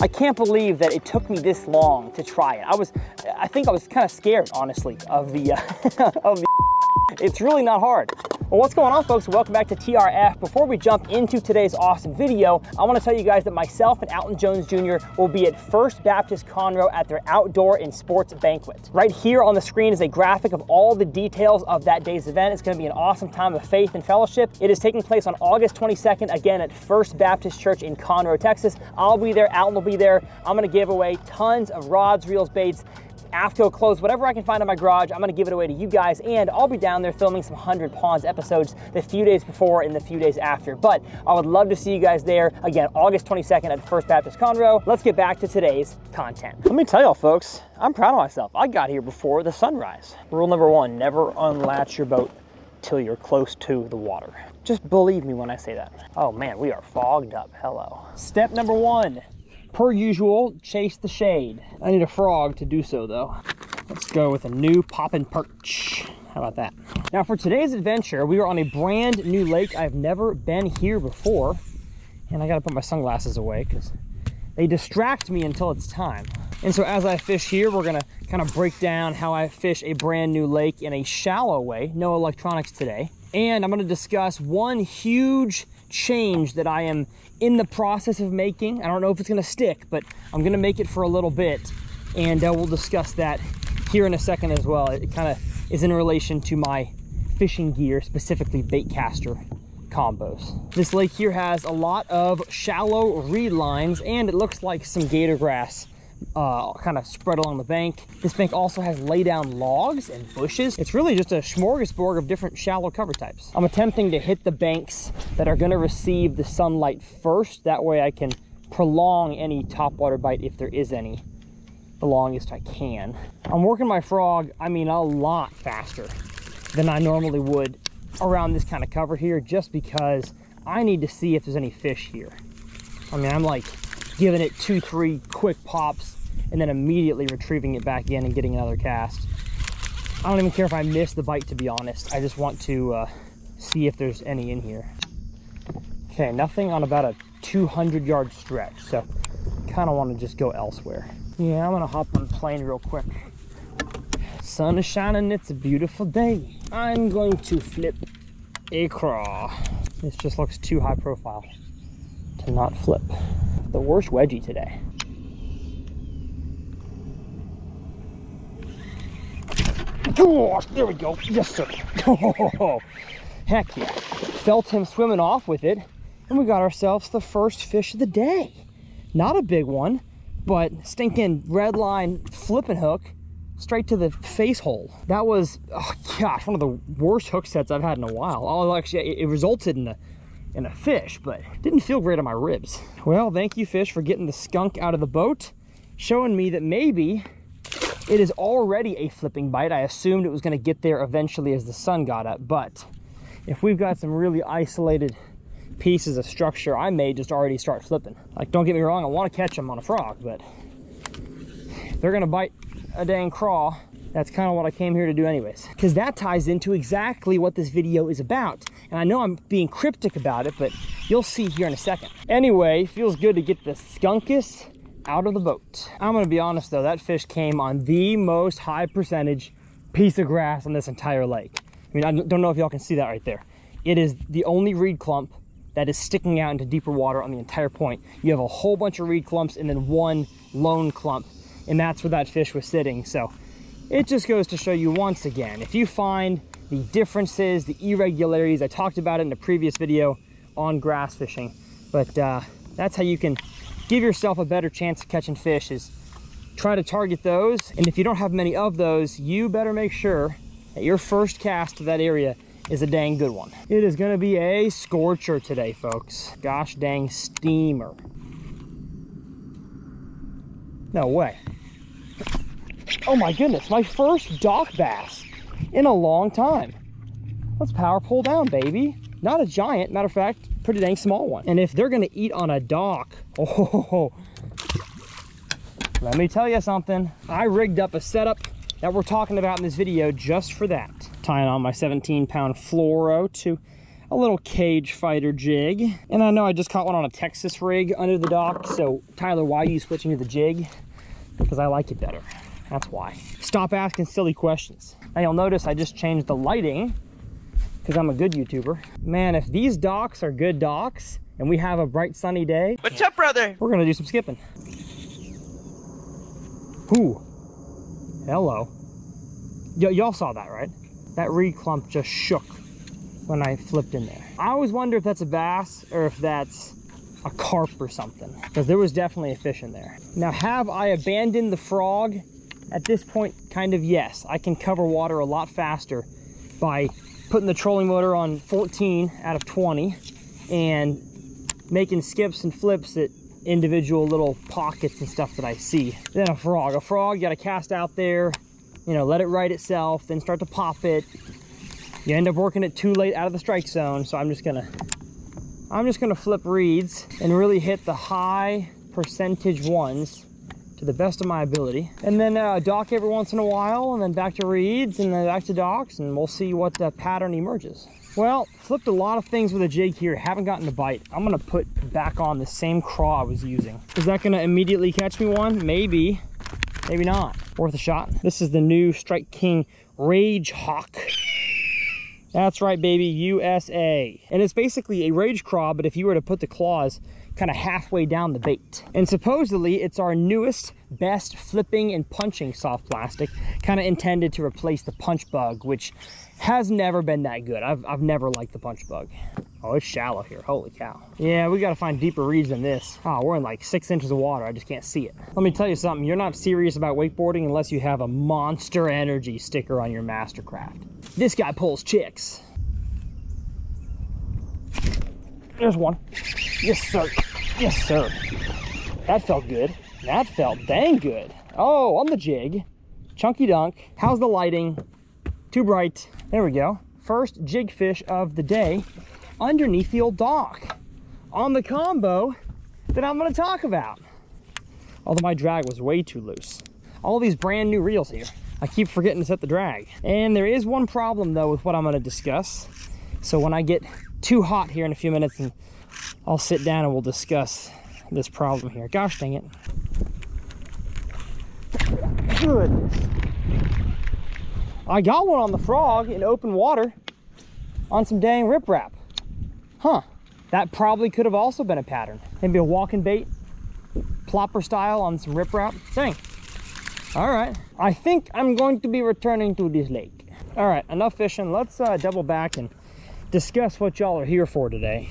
I can't believe that it took me this long to try it. I think I was kind of scared, honestly, of the, it's really not hard. Well, what's going on, folks? Welcome back to TRF. Before we jump into today's awesome video, I want to tell you guys that myself and Alton Jones Jr. will be at First Baptist Conroe at their outdoor and sports banquet. Right here on the screen is a graphic of all the details of that day's event. It's going to be an awesome time of faith and fellowship. It is taking place on August 22nd, again at First Baptist Church in Conroe, Texas. I'll be there, Alton will be there. I'm going to give away tons of rods, reels, baits, AFTO clothes, whatever I can find in my garage. I'm gonna give it away to you guys, and I'll be down there filming some 100 Ponds episodes the few days before and the few days after. But I would love to see you guys there. Again, August 22nd at First Baptist Conroe. Let's get back to today's content. Let me tell y'all, folks, I'm proud of myself. I got here before the sunrise. Rule number one, never unlatch your boat till you're close to the water. Just believe me when I say that. Oh man, we are fogged up. Hello. Step number one. Per usual, chase the shade. I need a frog to do so though. Let's go with a new poppin' perch. How about that? Now for today's adventure, we are on a brand new lake. I've never been here before. And I gotta put my sunglasses away because they distract me until it's time. And so as I fish here, we're gonna kind of break down how I fish a brand new lake in a shallow way. No electronics today. And I'm gonna discuss one huge change that I am in the process of making. I don't know if it's gonna stick, but I'm gonna make it for a little bit, and we'll discuss that here in a second as well. It kind of is in relation to my fishing gear, specifically bait caster combos. This lake here has a lot of shallow reed lines, and it looks like some gator grass kind of spread along the bank. This bank also has lay down logs and bushes. It's really just a smorgasbord of different shallow cover types. I'm attempting to hit the banks that are going to receive the sunlight first. That way I can prolong any topwater bite if there is any, the longest I can. I'm working my frog, I mean, a lot faster than I normally would around this kind of cover here, just because I need to see if there's any fish here. I mean, I'm like giving it 2-3 quick pops and then immediately retrieving it back in and getting another cast. I don't even care if I miss the bite, to be honest. I just want to see if there's any in here. Okay, nothing on about a 200-yard stretch, so kind of want to just go elsewhere. Yeah, I'm gonna hop on the plane real quick. Sun is shining, it's a beautiful day. I'm going to flip a craw. This just looks too high profile to not flip. The worst wedgie today. Gosh, there we go. Yes, sir. Oh, heck yeah. Felt him swimming off with it, and we got ourselves the first fish of the day. Not a big one, but stinking red line flipping hook straight to the face hole. That was, oh gosh, one of the worst hook sets I've had in a while. Although actually it resulted in a fish, but didn't feel great on my ribs. Well, thank you, fish, for getting the skunk out of the boat, showing me that maybe it is already a flipping bite. I assumed it was going to get there eventually as the sun got up, but if we've got some really isolated pieces of structure, I may just already start flipping. Like, don't get me wrong, I want to catch them on a frog, but if they're going to bite a dang craw, that's kind of what I came here to do anyways, because that ties into exactly what this video is about. And I know I'm being cryptic about it, but you'll see here in a second. Anyway, feels good to get the skunkus out of the boat. I'm gonna be honest though, that fish came on the most high percentage piece of grass on this entire lake. I mean, I don't know if y'all can see that right there. It is the only reed clump that is sticking out into deeper water on the entire point. You have a whole bunch of reed clumps and then one lone clump, and that's where that fish was sitting. So it just goes to show you once again, if you find the differences, the irregularities, I talked about it in a previous video on grass fishing, but that's how you can give yourself a better chance of catching fish, is try to target those. And if you don't have many of those, you better make sure that your first cast to that area is a dang good one. It is gonna be a scorcher today, folks. Gosh dang steamer. No way. Oh my goodness, my first dock bass in a long time. Let's power pull down, baby. Not a giant, matter of fact, pretty dang small one. And if they're gonna eat on a dock, oh, let me tell you something. I rigged up a setup that we're talking about in this video just for that. Tying on my 17-pound fluoro to a little cage fighter jig. And I know I just caught one on a Texas rig under the dock. So Tyler, why are you switching to the jig? Because I like it better. That's why. Stop asking silly questions. Now you'll notice I just changed the lighting because I'm a good YouTuber. Man, if these docks are good docks and we have a bright sunny day. What's up, brother? We're gonna do some skipping. Ooh, hello. Y'all saw that, right? That reed clump just shook when I flipped in there. I always wonder if that's a bass or if that's a carp or something, because there was definitely a fish in there. Now, have I abandoned the frog? At this point, kind of yes. I can cover water a lot faster by putting the trolling motor on 14 out of 20 and making skips and flips at individual little pockets and stuff that I see. Then a frog, you gotta cast out there, you know, let it right itself, then start to pop it. You end up working it too late out of the strike zone. So I'm just gonna flip reeds and really hit the high percentage ones to the best of my ability. And then dock every once in a while, and then back to reeds, and then back to docks, and we'll see what pattern emerges. Well, flipped a lot of things with a jig here, haven't gotten a bite. I'm gonna put back on the same craw I was using. Is that gonna immediately catch me one? Maybe, maybe not. Worth a shot. This is the new Strike King Rage Hawk. That's right, baby, USA. And it's basically a rage craw, but if you were to put the claws kind of halfway down the bait. And supposedly it's our newest, best flipping and punching soft plastic, kind of intended to replace the punch bug, which has never been that good. I've never liked the punch bug. Oh, it's shallow here, holy cow. Yeah, we gotta find deeper reeds than this. Oh, we're in like 6 inches of water, I just can't see it. Let me tell you something, you're not serious about wakeboarding unless you have a Monster Energy sticker on your Mastercraft. This guy pulls chicks. There's one. Yes, sir. Yes, sir. That felt good. That felt dang good. Oh, on the jig. Chunky dunk. How's the lighting? Too bright. There we go. First jig fish of the day underneath the old dock on the combo that I'm going to talk about. Although my drag was way too loose. All these brand new reels here. I keep forgetting to set the drag. And there is one problem though with what I'm going to discuss. So when I get too hot here in a few minutes, and I'll sit down and we'll discuss this problem here. Gosh dang it. Goodness. I got one on the frog in open water on some dang riprap. Huh. That probably could have also been a pattern. Maybe a walking bait, plopper style on some riprap. Dang. All right. I think I'm going to be returning to this lake. All right, enough fishing. Let's double back and discuss what y'all are here for today.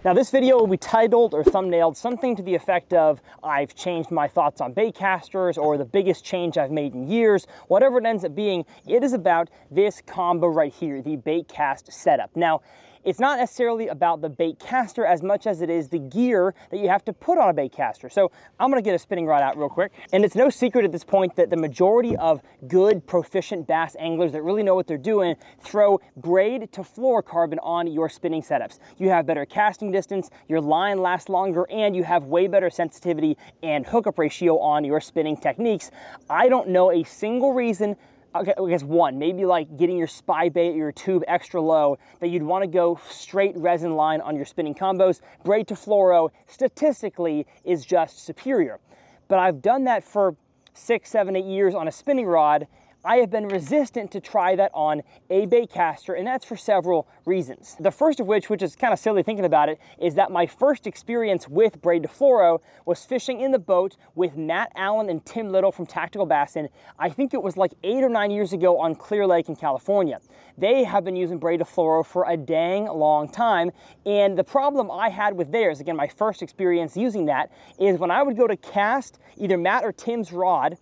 Now this video will be titled or thumbnailed something to the effect of I've changed my thoughts on bait casters, or the biggest change I've made in years. Whatever it ends up being, it is about this combo right here, the bait cast setup. Now, it's not necessarily about the bait caster as much as it is the gear that you have to put on a bait caster. So I'm gonna get a spinning rod out real quick. And it's no secret at this point that the majority of good, proficient bass anglers that really know what they're doing throw braid to fluorocarbon on your spinning setups. You have better casting distance, your line lasts longer, and you have way better sensitivity and hookup ratio on your spinning techniques. I don't know a single reason. Okay, I guess one, maybe like getting your spy bait or your tube extra low, that you'd want to go straight resin line on your spinning combos. Braid to fluoro statistically is just superior. But I've done that for 6, 7, 8 years on a spinning rod. I have been resistant to try that on a bait caster, and that's for several reasons. The first of which is kind of silly thinking about it, is that my first experience with Braid to Fluoro was fishing in the boat with Matt Allen and Tim Little from Tactical Bassin. I think it was like 8 or 9 years ago on Clear Lake in California. They have been using Braid to Fluoro for a dang long time, and the problem I had with theirs, again, my first experience using that, is when I would go to cast either Matt or Tim's rod,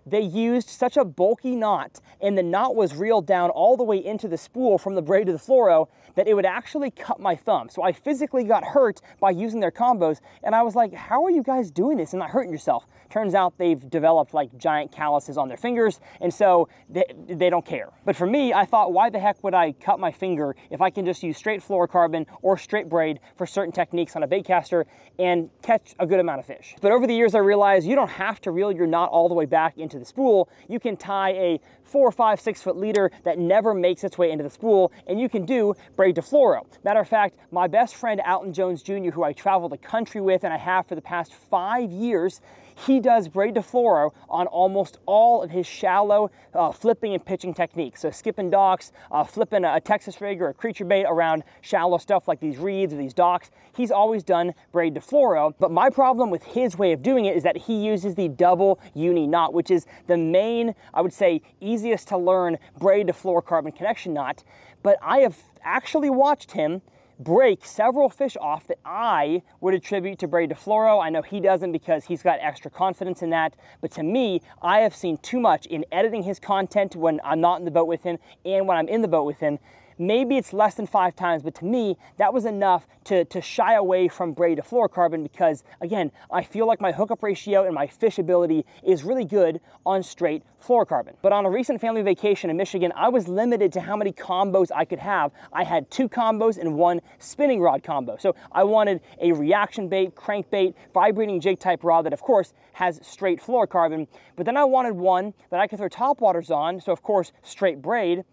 they used such a bulky knot, and the knot was reeled down all the way into the spool from the braid to the fluoro, that it would actually cut my thumb. So I physically got hurt by using their combos, and I was like, how are you guys doing this and not hurting yourself? Turns out they've developed like giant calluses on their fingers, and so they don't care. But for me, I thought, why the heck would I cut my finger if I can just use straight fluorocarbon or straight braid for certain techniques on a bait caster and catch a good amount of fish? But over the years, I realized you don't have to reel your knot all the way back into into the spool, you can tie a 4, 5, 6 foot leader that never makes its way into the spool, and you can do Braid To Fluoro. Matter of fact, my best friend Alton Jones Jr., who I travel the country with and I have for the past 5 years, he does Braid To Fluoro on almost all of his shallow flipping and pitching techniques. So skipping docks, flipping a Texas rig or a creature bait around shallow stuff like these reeds or these docks. He's always done Braid To Fluoro, but my problem with his way of doing it is that he uses the double uni knot, which is the main, I would say, easiest to learn braid to fluorocarbon connection knot. But I have actually watched him break several fish off that I would attribute to Braid To Fluoro. I know he doesn't because he's got extra confidence in that, but to me, I have seen too much in editing his content when I'm not in the boat with him and when I'm in the boat with him. Maybe it's less than 5 times, but to me, that was enough to shy away from Braid To Fluorocarbon because, again, I feel like my hookup ratio and my fish ability is really good on straight fluorocarbon. But on a recent family vacation in Michigan, I was limited to how many combos I could have. I had 2 combos and 1 spinning rod combo. So I wanted a reaction bait, crankbait, vibrating jig type rod that, of course, has straight fluorocarbon. But then I wanted one that I could throw topwaters on, so of course, straight braid.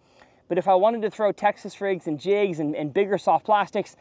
But if I wanted to throw Texas rigs and jigs and bigger soft plastics,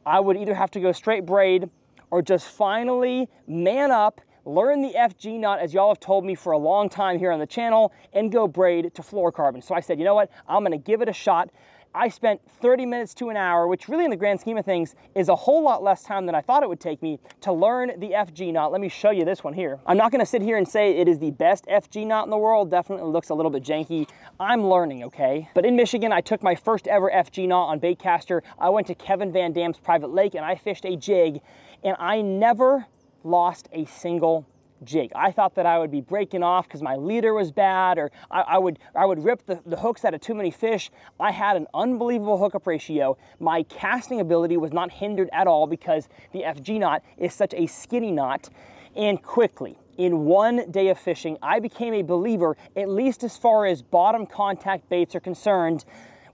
I would either have to go straight braid or just finally man up, learn the FG knot, as y'all have told me for a long time here on the channel, and go Braid To Fluorocarbon. So I said, you know what, I'm gonna give it a shot. I spent 30 minutes to an hour, which really in the grand scheme of things is a whole lot less time than I thought it would take me to learn the FG knot. Let me show you this one here. I'm not gonna sit here and say it is the best FG knot in the world. Definitely looks a little bit janky. I'm learning, okay? But in Michigan, I took my first ever FG knot on baitcaster. I went to Kevin Van Dam's private lake and I fished a jig, and I never lost a single jig. I thought that I would be breaking off because my leader was bad, or I would rip the hooks out of too many fish. I had an unbelievable hookup ratio. My casting ability was not hindered at all because the FG knot is such a skinny knot. And quickly, in 1 day of fishing, I became a believer, at least as far as bottom contact baits are concerned,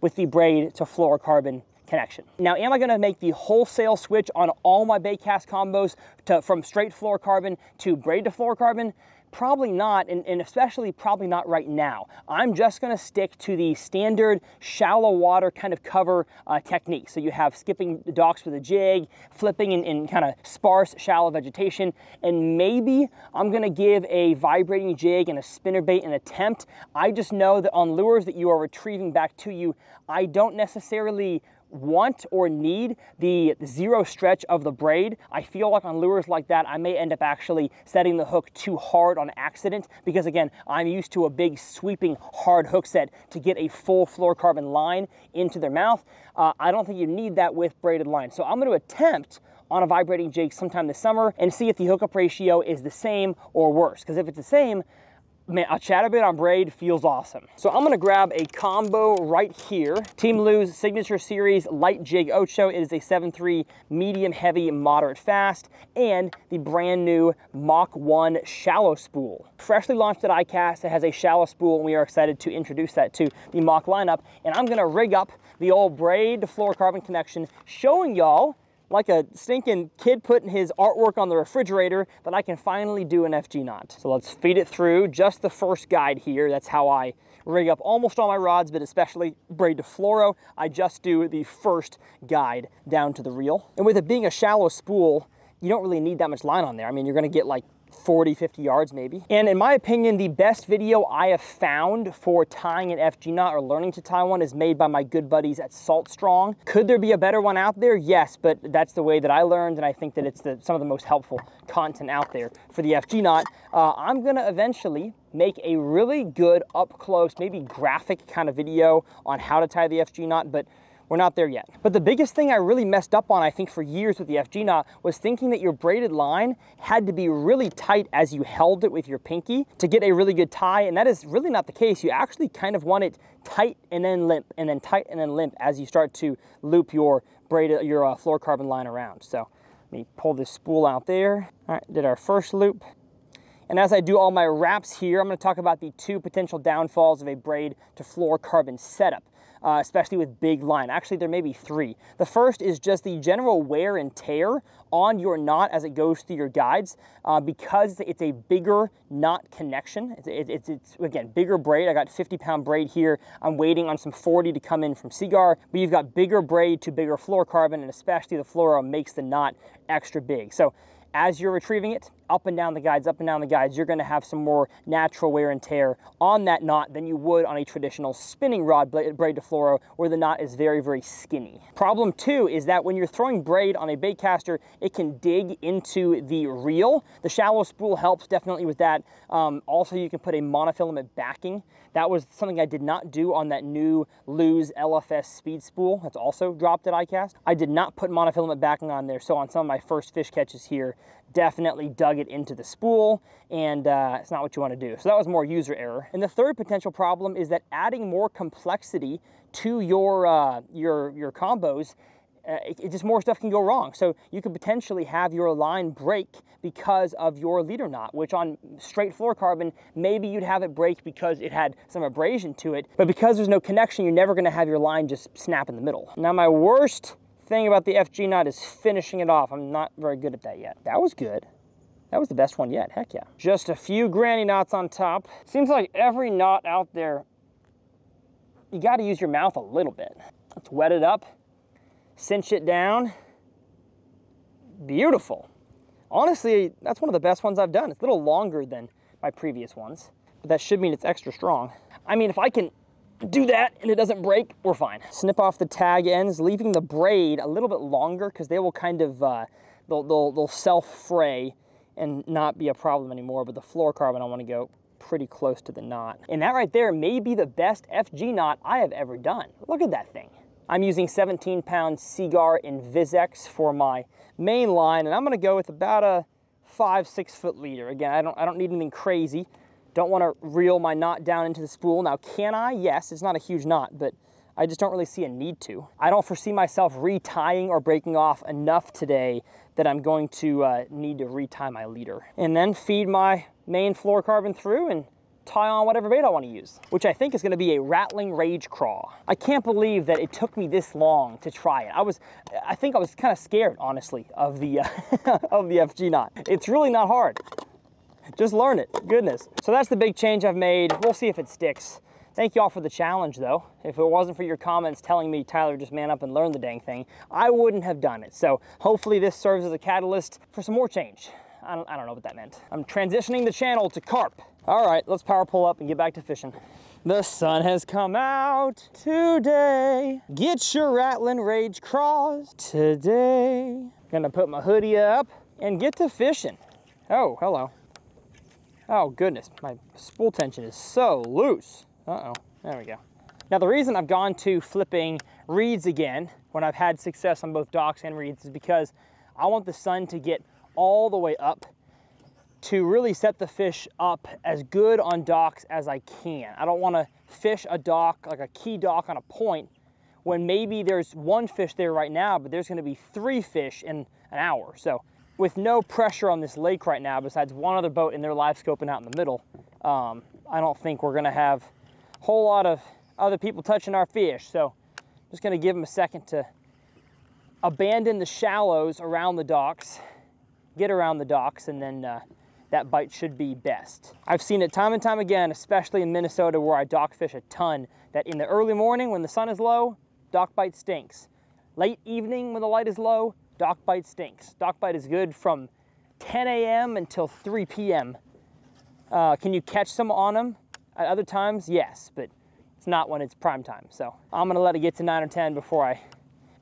with the Braid To Fluorocarbon connection. Now, am I gonna make the wholesale switch on all my baitcast combos from straight fluorocarbon to Braid To Fluorocarbon? Probably not, and especially probably not right now. I'm just gonna stick to the standard shallow water kind of cover technique. So you have skipping docks with a jig, flipping in kind of sparse, shallow vegetation, and maybe I'm gonna give a vibrating jig and a spinnerbait an attempt. I just know that on lures that you are retrieving back to you, I don't necessarily want or need the zero stretch of the braid. I feel like on lures like that, I may end up actually setting the hook too hard on accident because, again, I'm used to a big sweeping hard hook set to get a full fluorocarbon line into their mouth. I don't think you need that with braided line. So I'm going to attempt on a vibrating jig sometime this summer and see if the hookup ratio is the same or worse. Because if it's the same, man, a chatterbait on braid feels awesome. So I'm gonna grab a combo right here. Team Lou's Signature Series Light Jig Ocho. It is a 7.3 medium heavy moderate fast, and the brand new Mach 1 shallow spool. Freshly launched at iCast, it has a shallow spool, and we are excited to introduce that to the Mach lineup. And I'm gonna rig up the old Braid To Fluorocarbon connection, showing y'all like a stinking kid putting his artwork on the refrigerator that I can finally do an FG knot. So let's feed it through just the first guide here. That's how I rig up almost all my rods, but especially Braid To Fluoro. I just do the first guide down to the reel. And with it being a shallow spool, you don't really need that much line on there. I mean, you're gonna get like 40, 50 yards maybe. And in my opinion, the best video I have found for tying an FG knot or learning to tie one is made by my good buddies at Salt Strong. Could there be a better one out there? Yes, but that's the way that I learned, and I think that it's some of the most helpful content out there for the FG knot. I'm gonna eventually make a really good up close, maybe graphic kind of video on how to tie the FG knot, but we're not there yet. But the biggest thing I really messed up on, I think, for years with the FG knot was thinking that your braided line had to be really tight as you held it with your pinky to get a really good tie, and that is really not the case. You actually kind of want it tight and then limp, and then tight and then limp as you start to loop your fluorocarbon line around. So let me pull this spool out there. All right, did our first loop. And as I do all my wraps here, I'm gonna talk about the 2 potential downfalls of a Braid To Fluorocarbon setup. especially with big line. Actually, there may be three. The first is just the general wear and tear on your knot as it goes through your guides, because it's a bigger knot connection. It's again, bigger braid. I got 50-pound braid here. I'm waiting on some 40 to come in from Seaguar, but you've got bigger braid to bigger fluorocarbon, and especially the fluoro makes the knot extra big. So as you're retrieving it, up and down the guides, you're gonna have some more natural wear and tear on that knot than you would on a traditional spinning rod braid to fluoro, where the knot is very, very skinny. Problem two is that when you're throwing braid on a bait caster, it can dig into the reel. The shallow spool helps definitely with that. Also, you can put a monofilament backing. That was something I did not do on that new Lose LFS speed spool. That's also dropped at iCast. I did not put monofilament backing on there, so on some of my first fish catches here, definitely dug it into the spool, and it's not what you want to do. So that was more user error. And the third potential problem is that adding more complexity to your combos, just more stuff can go wrong. So you could potentially have your line break because of your leader knot, which on straight fluorocarbon, maybe you'd have it break because it had some abrasion to it, but because there's no connection, you're never gonna have your line just snap in the middle. Now, my worst thing about the FG knot is finishing it off. I'm not very good at that yet. That was good. That was the best one yet, heck yeah. Just a few granny knots on top. Seems like every knot out there, you gotta use your mouth a little bit. Let's wet it up, cinch it down. Beautiful. Honestly, that's one of the best ones I've done. It's a little longer than my previous ones, but that should mean it's extra strong. I mean, if I can do that and it doesn't break, we're fine. Snip off the tag ends, leaving the braid a little bit longer because they will kind of, they'll self-fray and not be a problem anymore, but the fluorocarbon, I want to go pretty close to the knot. And that right there may be the best FG knot I have ever done. Look at that thing. I'm using 17-pound Seaguar Invisex for my main line, and I'm gonna go with about a 5-6 foot leader. Again, I don't need anything crazy. Don't want to reel my knot down into the spool. Now, can I? Yes, it's not a huge knot, but I just don't really see a need to. I don't foresee myself retying or breaking off enough today that I'm going to need to retie my leader. And then feed my main fluorocarbon through and tie on whatever bait I want to use, which I think is going to be a rattling rage craw. I can't believe that it took me this long to try it. I think I was kind of scared, honestly, of the of the FG knot. It's really not hard. Just learn it, goodness. So that's the big change I've made. We'll see if it sticks. Thank you all for the challenge though. If it wasn't for your comments telling me, Tyler, just man up and learn the dang thing, I wouldn't have done it. So hopefully this serves as a catalyst for some more change. I don't know what that meant. I'm transitioning the channel to carp. All right, let's power pull up and get back to fishing. The sun has come out today. Get your rattling rage craws today. Gonna put my hoodie up and get to fishing. Oh, hello. Oh goodness, my spool tension is so loose. Uh-oh, there we go. Now the reason I've gone to flipping reeds again when I've had success on both docks and reeds is because I want the sun to get all the way up to really set the fish up as good on docks as I can. I don't want to fish a dock, like a key dock on a point, when maybe there's one fish there right now, but there's going to be 3 fish in an hour. So with no pressure on this lake right now, besides one other boat in their live scoping out in the middle, I don't think we're going to have a whole lot of other people touching our fish. So I'm just going to give them a second to abandon the shallows around the docks, get around the docks, and then that bite should be best. I've seen it time and time again, especially in Minnesota where I dock fish a ton, that in the early morning when the sun is low, dock bite stinks. Late evening when the light is low, dock bite stinks. Dock bite is good from 10 a.m. until 3 p.m. Can you catch some on them at other times? Yes, but it's not when it's prime time. So I'm gonna let it get to 9 or 10 before I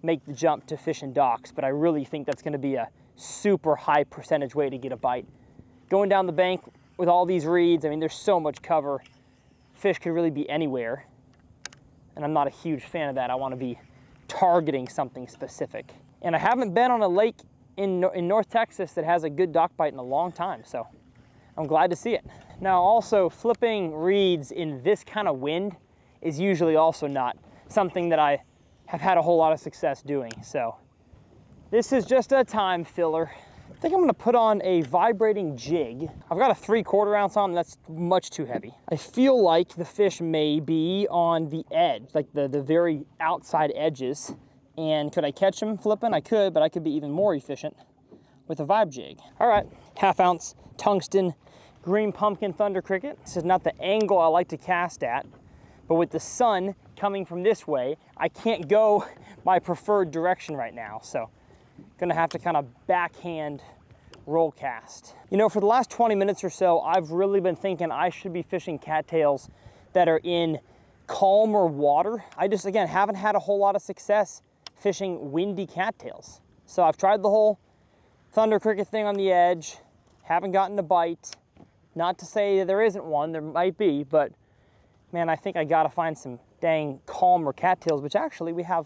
make the jump to fishing docks, but I really think that's gonna be a super high percentage way to get a bite. Going down the bank with all these reeds, I mean, there's so much cover. Fish could really be anywhere, and I'm not a huge fan of that. I wanna be targeting something specific. And I haven't been on a lake in North Texas that has a good dock bite in a long time, so I'm glad to see it. Now also, flipping reeds in this kind of wind is usually also not something that I have had a whole lot of success doing. So this is just a time filler. I think I'm gonna put on a vibrating jig. I've got a 3/4 ounce on, that's much too heavy. I feel like the fish may be on the edge, like the very outside edges. And could I catch him flipping? I could, but I could be even more efficient with a vibe jig. All right, 1/2 ounce tungsten green pumpkin thunder cricket. This is not the angle I like to cast at, but with the sun coming from this way, I can't go my preferred direction right now. So gonna have to kind of backhand roll cast. You know, for the last 20 minutes or so, I've really been thinking I should be fishing cattails that are in calmer water. I just, again, haven't had a whole lot of success fishing windy cattails. So I've tried the whole thunder cricket thing on the edge, haven't gotten a bite. Not to say that there isn't one, there might be, but man, I think I gotta find some dang calmer cattails, which actually we have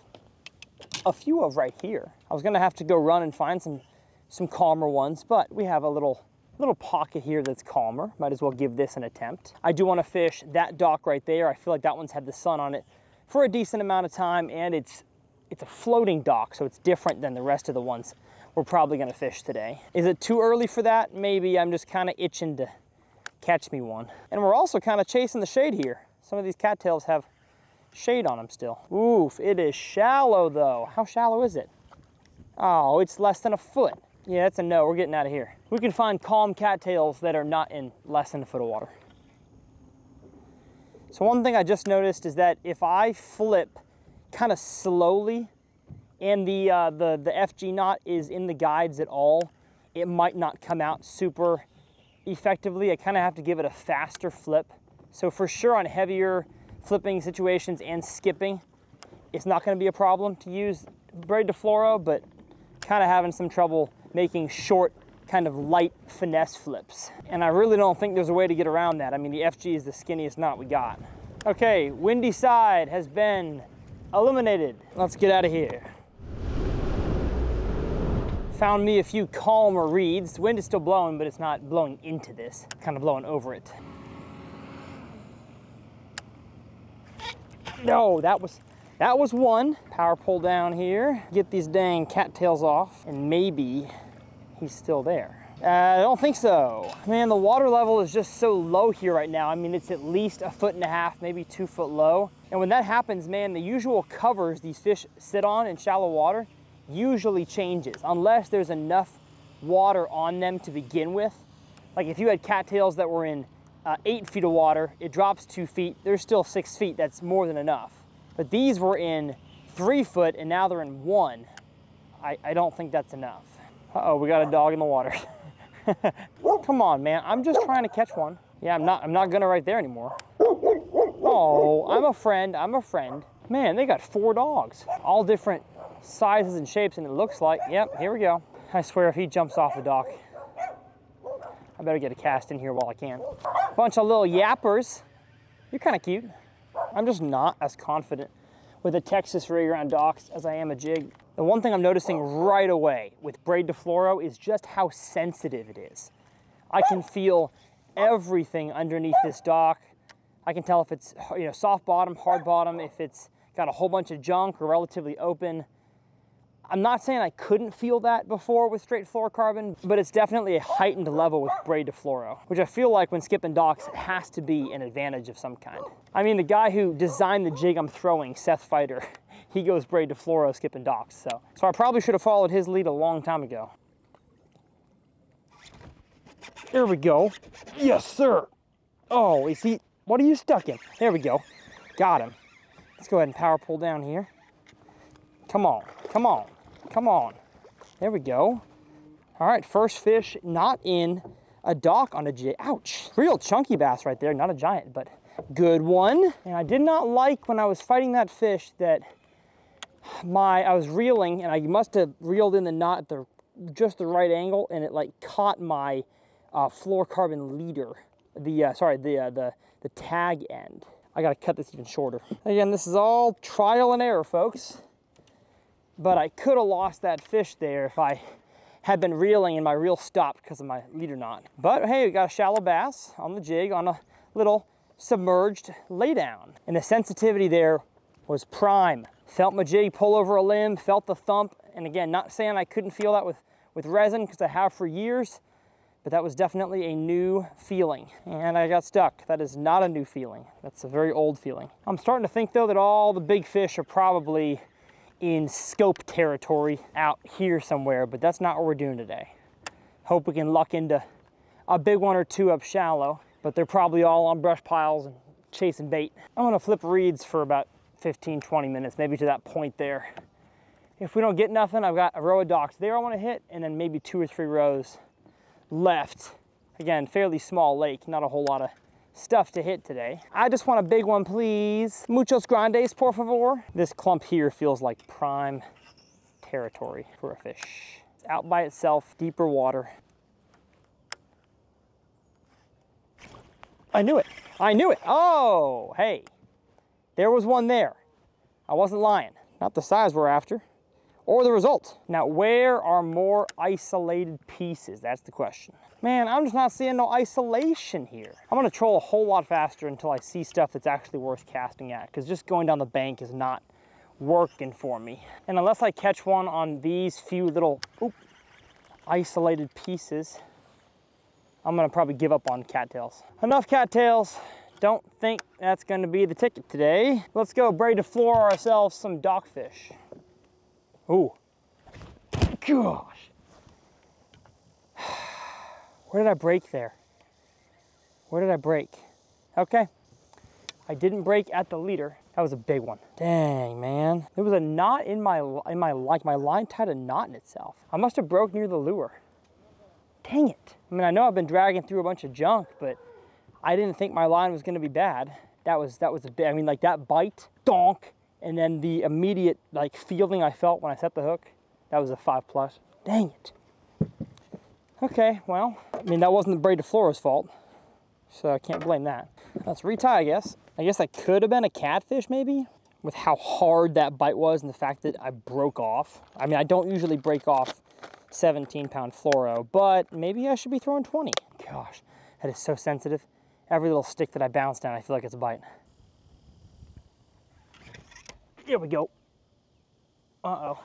a few of right here. I was gonna have to go run and find some calmer ones, but we have a little pocket here that's calmer. Might as well give this an attempt. I do wanna fish that dock right there. I feel like that one's had the sun on it for a decent amount of time, and it's a floating dock, so it's different than the rest of the ones we're probably gonna fish today. Is it too early for that? Maybe. I'm just kinda itching to catch me one. And we're also kind of chasing the shade here. Some of these cattails have shade on them still. Oof, it is shallow though. How shallow is it? Oh, it's less than a foot. Yeah, that's a no, we're getting out of here. We can find calm cattails that are not in less than a foot of water. So one thing I just noticed is that if I flip kind of slowly and the FG knot is in the guides at all, it might not come out super effectively. I kind of have to give it a faster flip. So for sure on heavier flipping situations and skipping, it's not going to be a problem to use Braid To Fluoro, but kind of having some trouble making short, kind of light finesse flips. And I really don't think there's a way to get around that. I mean, the FG is the skinniest knot we got. Okay, windy side has been eliminated. Let's get out of here. Found me a few calmer reeds. The wind is still blowing, but it's not blowing into this, kind of blowing over it. No, that was one. Power pull down here. Get these dang cattails off, and maybe he's still there. I don't think so. Man, the water level is just so low here right now. I mean, it's at least 1.5 feet, maybe 2 foot low. And when that happens, man, the usual covers these fish sit on in shallow water usually changes, unless there's enough water on them to begin with. Like if you had cattails that were in 8 feet of water, it drops 2 feet, there's still 6 feet, that's more than enough. But these were in 3 foot and now they're in 1. I don't think that's enough. Uh-oh, we got a dog in the water. Come on, man, I'm just trying to catch one. Yeah, I'm not gonna right there anymore. Oh, I'm a friend. Man, they got 4 dogs, all different sizes and shapes, and it looks like, yep, here we go. I swear if he jumps off the dock, I better get a cast in here while I can. Bunch of little yappers. You're kind of cute. I'm just not as confident with a Texas rig around docks as I am a jig. The one thing I'm noticing right away with Braid To Fluoro is just how sensitive it is. I can feel everything underneath this dock. I can tell if it's, you know, soft bottom, hard bottom, if it's got a whole bunch of junk or relatively open. I'm not saying I couldn't feel that before with straight fluorocarbon, but it's definitely a heightened level with Braid To Fluoro, which I feel like when skipping docks, it has to be an advantage of some kind. I mean, the guy who designed the jig I'm throwing, Seth Fighter, he goes Braid To Fluoro skipping docks, so I probably should have followed his lead a long time ago. There we go. Yes, sir. Oh, is he, what are you stuck in? There we go. Got him. Let's go ahead and power pull down here. Come on, come on. Come on. There we go. All right, first fish not in a dock on a jig. Ouch. Real chunky bass right there. Not a giant, but good one. And I did not like when I was fighting that fish that I was reeling, and I must have reeled in the knot at just the right angle, and it like caught my fluorocarbon leader. The tag end. I gotta cut this even shorter. Again, this is all trial and error, folks. But I could have lost that fish there if I had been reeling and my reel stopped because of my leader knot. But hey, we got a shallow bass on the jig on a little submerged laydown. And the sensitivity there was prime. Felt my jig pull over a limb, felt the thump. And again, not saying I couldn't feel that with with resin because I have for years, but that was definitely a new feeling. And I got stuck. That is not a new feeling. That's a very old feeling. I'm starting to think though that all the big fish are probably in scope territory out here somewhere, but that's not what we're doing today. Hope we can luck into a big one or two up shallow, but they're probably all on brush piles and chasing bait. I'm gonna flip reeds for about 15, 20 minutes, maybe to that point there. If we don't get nothing, I've got a row of docks there I want to hit, and then maybe 2 or 3 rows left. Again, fairly small lake, not a whole lot of stuff to hit today. I just want a big one, please. Muchos grandes, por favor. This clump here feels like prime territory for a fish. It's out by itself, deeper water. I knew it. I knew it. Oh, hey, there was one there. I wasn't lying. Not the size we're after, or the result. Now, where are more isolated pieces? That's the question. Man, I'm just not seeing no isolation here. I'm gonna troll a whole lot faster until I see stuff that's actually worth casting at, because just going down the bank is not working for me. And unless I catch one on these few little isolated pieces, I'm gonna probably give up on cattails. Enough cattails. Don't think that's gonna be the ticket today. Let's go Braid To Fluoro ourselves some dockfish. Ooh, gosh. Where did I break there? Where did I break? Okay, I didn't break at the leader. That was a big one. Dang, man. There was a knot in my line tied a knot in itself. I must have broke near the lure. Dang it. I mean, I know I've been dragging through a bunch of junk, but I didn't think my line was gonna be bad. That was a bit, I mean, like that bite, donk, and then the immediate like feeling I felt when I set the hook, that was a 5+. Dang it. Okay, well, I mean, that wasn't the Braid To Fluoro's fault, so I can't blame that. Let's retie, I guess. I guess that could have been a catfish maybe, with how hard that bite was and the fact that I broke off. I mean, I don't usually break off 17-pound fluoro, but maybe I should be throwing 20. Gosh, that is so sensitive. Every little stick that I bounce down, I feel like it's a bite. There we go. Uh-oh.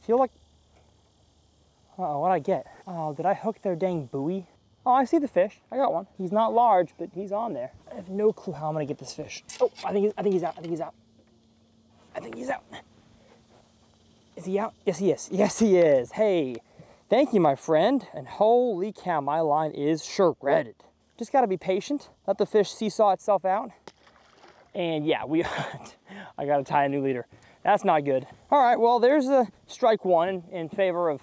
Feel like, uh-oh, what'd I get? Oh, did I hook their dang buoy? Oh, I see the fish. I got one. He's not large, but he's on there. I have no clue how I'm gonna get this fish. Oh, I think he's out. I think he's out. I think he's out. Is he out? Yes, he is. Yes, he is. Hey, thank you, my friend. And holy cow, my line is shredded. Just gotta be patient. Let the fish seesaw itself out. And yeah, I gotta tie a new leader. That's not good. All right, well, there's a strike one in favor of,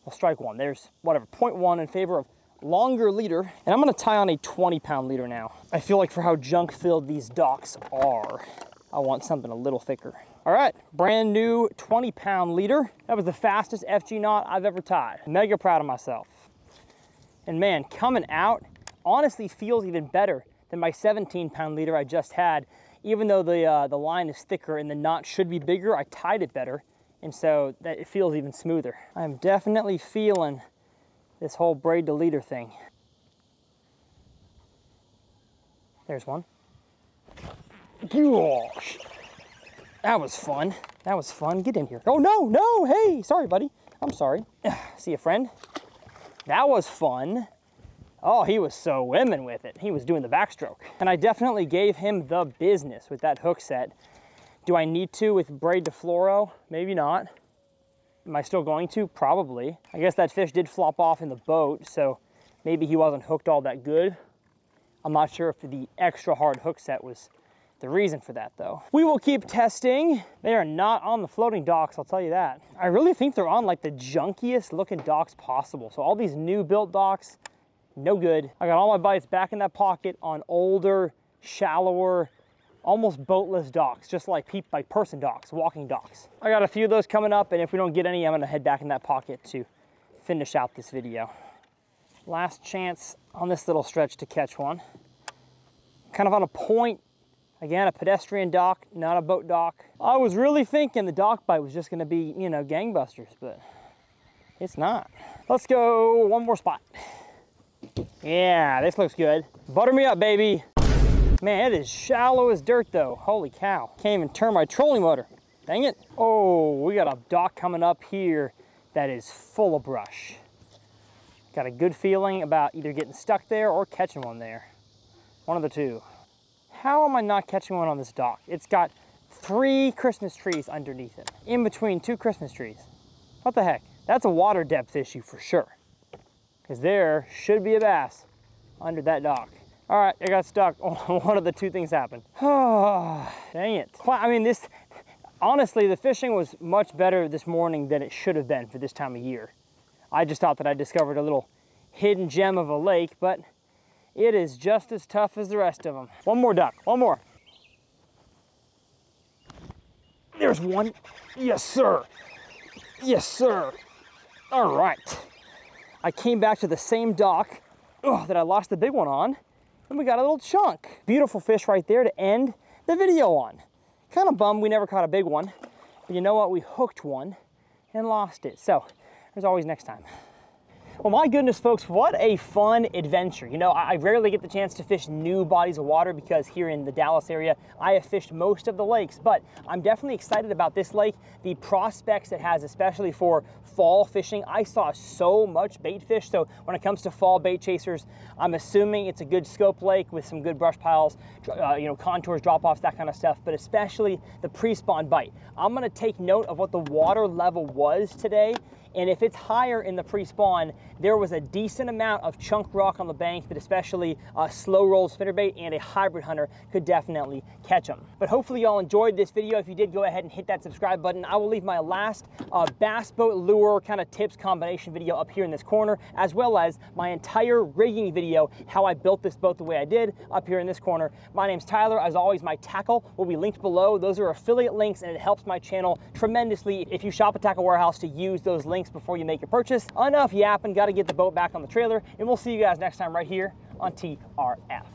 well, strike one. There's whatever, 0.1 in favor of longer leader. And I'm gonna tie on a 20-pound leader now. I feel like for how junk-filled these docks are, I want something a little thicker. All right, brand new 20-pound leader. That was the fastest FG knot I've ever tied. Mega proud of myself. And man, coming out honestly feels even better than my 17-pound leader I just had. Even though the line is thicker and the knot should be bigger, I tied it better, and so that it feels even smoother. I'm definitely feeling this whole braid to leader thing. There's one. Gosh, that was fun. That was fun. Get in here. Oh no, no, hey, sorry, buddy. I'm sorry. See you, friend. That was fun. Oh, he was swimming with it. He was doing the backstroke. And I definitely gave him the business with that hook set. Do I need to with Braid To Fluoro? Maybe not. Am I still going to? Probably. I guess that fish did flop off in the boat, so maybe he wasn't hooked all that good. I'm not sure if the extra hard hook set was the reason for that though. We will keep testing. They are not on the floating docks, I'll tell you that. I really think they're on like the junkiest looking docks possible. So all these new built docks, no good. I got all my bites back in that pocket on older, shallower, almost boatless docks, just like person docks, walking docks. I got a few of those coming up, and if we don't get any, I'm gonna head back in that pocket to finish out this video. Last chance on this little stretch to catch one. Kind of on a point. Again, a pedestrian dock, not a boat dock. I was really thinking the dock bite was just gonna be, you know, gangbusters, but it's not. Let's go one more spot. Yeah, this looks good. Butter me up, baby. Man, it is shallow as dirt though. Holy cow. Can't even turn my trolling motor. Dang it. Oh, we got a dock coming up here that is full of brush. Got a good feeling about either getting stuck there or catching one there. One of the two. How am I not catching one on this dock? It's got 3 Christmas trees underneath it, in between 2 Christmas trees. What the heck? That's a water depth issue for sure, because there should be a bass under that dock. All right, I got stuck. One of the 2 things happened. Dang it. I mean, honestly, the fishing was much better this morning than it should have been for this time of year. I just thought that I discovered a little hidden gem of a lake, but it is just as tough as the rest of them. One more duck, one more. There's one. Yes, sir. Yes, sir. All right. I came back to the same dock that I lost the big one on, and we got a little chunk. Beautiful fish right there to end the video on. Kind of bummed we never caught a big one, but you know what? We hooked one and lost it. So there's always next time. Well, my goodness, folks, what a fun adventure. You know, I rarely get the chance to fish new bodies of water because here in the Dallas area, I have fished most of the lakes, but I'm definitely excited about this lake, the prospects it has, especially for fall fishing. I saw so much bait fish, so when it comes to fall bait chasers, I'm assuming it's a good scope lake with some good brush piles, you know, contours, drop-offs, that kind of stuff, but especially the pre-spawn bite. I'm gonna take note of what the water level was today, and if it's higher in the pre-spawn, there was a decent amount of chunk rock on the bank that especially a slow roll spinnerbait and a hybrid hunter could definitely catch them. But hopefully y'all enjoyed this video. If you did, go ahead and hit that subscribe button. I will leave my last bass boat lure kind of tips combination video up here in this corner, as well as my entire rigging video, how I built this boat the way I did, up here in this corner. My name's Tyler. As always, my tackle will be linked below. Those are affiliate links, and it helps my channel tremendously if you shop at Tackle Warehouse to use those links before you make your purchase. Enough yapping, got to get the boat back on the trailer, and we'll see you guys next time right here on TRF.